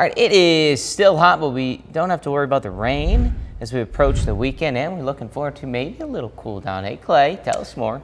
All right, it is still hot, but we don't have to worry about the rain as we approach the weekend, and we're looking forward to maybe a little cool down. Hey, Clay, tell us more.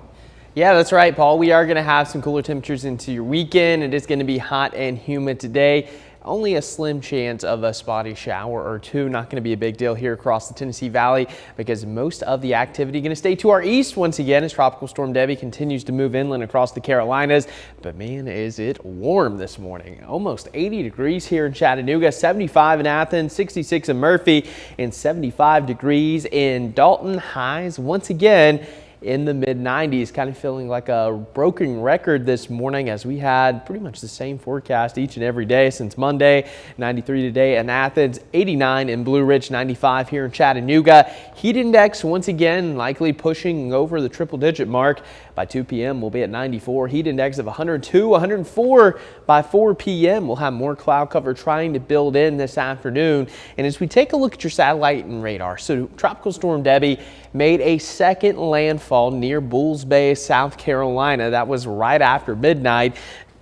Yeah, that's right, Paul. We are going to have some cooler temperatures into your weekend. It is going to be hot and humid today. Only a slim chance of a spotty shower or two. Not going to be a big deal here across the Tennessee Valley because most of the activity going to stay to our east once again as Tropical Storm Debbie continues to move inland across the Carolinas. But man, is it warm this morning. Almost 80 degrees here in Chattanooga, 75 in Athens, 66 in Murphy, and 75 degrees in Dalton. Highs once again in the mid-90s, kind of feeling like a broken record this morning as we had pretty much the same forecast each and every day since Monday. 93 today in Athens, 89 in Blue Ridge, 95 here in Chattanooga. Heat index once again likely pushing over the triple-digit mark. By 2 p.m. we'll be at 94. Heat index of 102, 104 by 4 p.m. We'll have more cloud cover trying to build in this afternoon. And as we take a look at your satellite and radar, so Tropical Storm Debbie made a second landfall near Bulls Bay, South Carolina. That was right after midnight,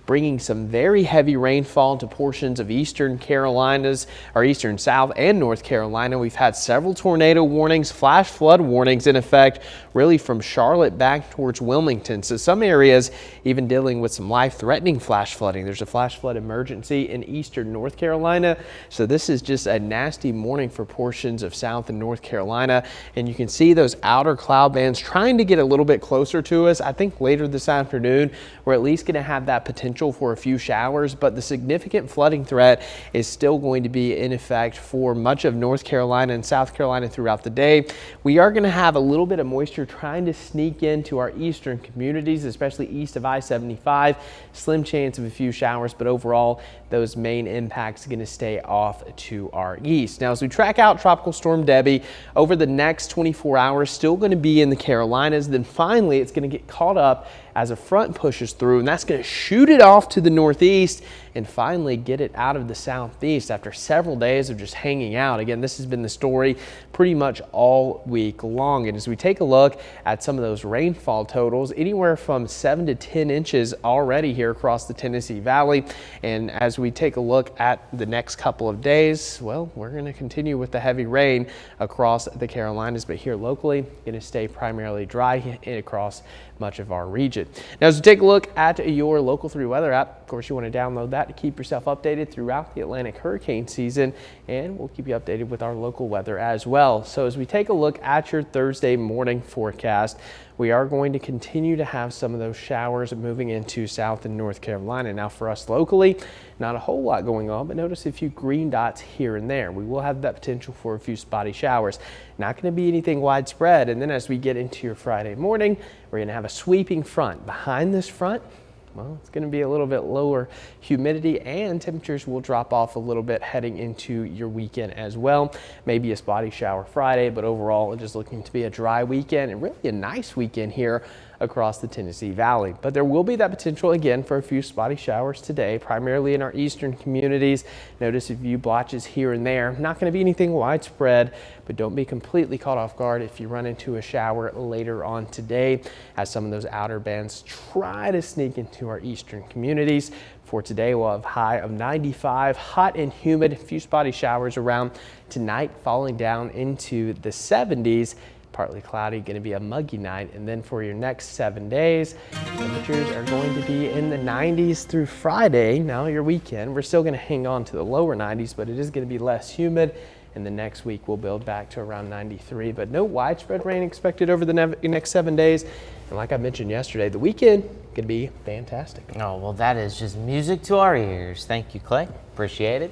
bringing some very heavy rainfall to portions of eastern Carolinas, or eastern South and North Carolina. We've had several tornado warnings, flash flood warnings in effect, really from Charlotte back towards Wilmington. So some areas even dealing with some life-threatening flash flooding. There's a flash flood emergency in eastern North Carolina. So this is just a nasty morning for portions of South and North Carolina. And you can see those outer cloud bands trying to get a little bit closer to us. I think later this afternoon, we're at least going to have that potential for a few showers, but the significant flooding threat is still going to be in effect for much of North Carolina and South Carolina throughout the day. We are going to have a little bit of moisture trying to sneak into our eastern communities, especially east of I-75. Slim chance of a few showers, but overall, those main impacts are going to stay off to our east. Now, as we track out Tropical Storm Debbie over the next 24 hours, still going to be in the Carolinas. Then finally, it's going to get caught up as a front pushes through, and that's going to shoot it off to the northeast and finally get it out of the southeast after several days of just hanging out. Again, this has been the story pretty much all week long. And as we take a look at some of those rainfall totals, anywhere from 7 to 10 inches already here across the Tennessee Valley. And as we take a look at the next couple of days, well, we're going to continue with the heavy rain across the Carolinas, but here locally, going to stay primarily dry across much of our region. Now, as we take a look at your Local 3 weather app, of course, you want to download that to keep yourself updated throughout the Atlantic hurricane season, and we'll keep you updated with our local weather as well. So as we take a look at your Thursday morning forecast, we are going to continue to have some of those showers moving into South and North Carolina. Now, for us locally, not a whole lot going on, but notice a few green dots here and there. We will have that potential for a few spotty showers. Not going to be anything widespread. And then as we get into your Friday morning, we're going to have a sweeping front. Behind this front, well, it's going to be a little bit lower humidity, and temperatures will drop off a little bit heading into your weekend as well. Maybe a spotty shower Friday, but overall just looking to be a dry weekend and really a nice weekend here across the Tennessee Valley. But there will be that potential again for a few spotty showers today, primarily in our eastern communities. Notice a few blotches here and there. Not going to be anything widespread, but don't be completely caught off guard if you run into a shower later on today, as some of those outer bands try to sneak into our eastern communities. For today, we'll have a high of 95, hot and humid, a few spotty showers around tonight, falling down into the 70s. Partly cloudy, going to be a muggy night. And then for your next 7 days, temperatures are going to be in the 90s through Friday. Now your weekend, we're still going to hang on to the lower 90s, but it is going to be less humid. And the next week we'll build back to around 93, but no widespread rain expected over the next 7 days. And like I mentioned yesterday, the weekend could be fantastic. Oh, well, that is just music to our ears. Thank you, Clay. Appreciate it.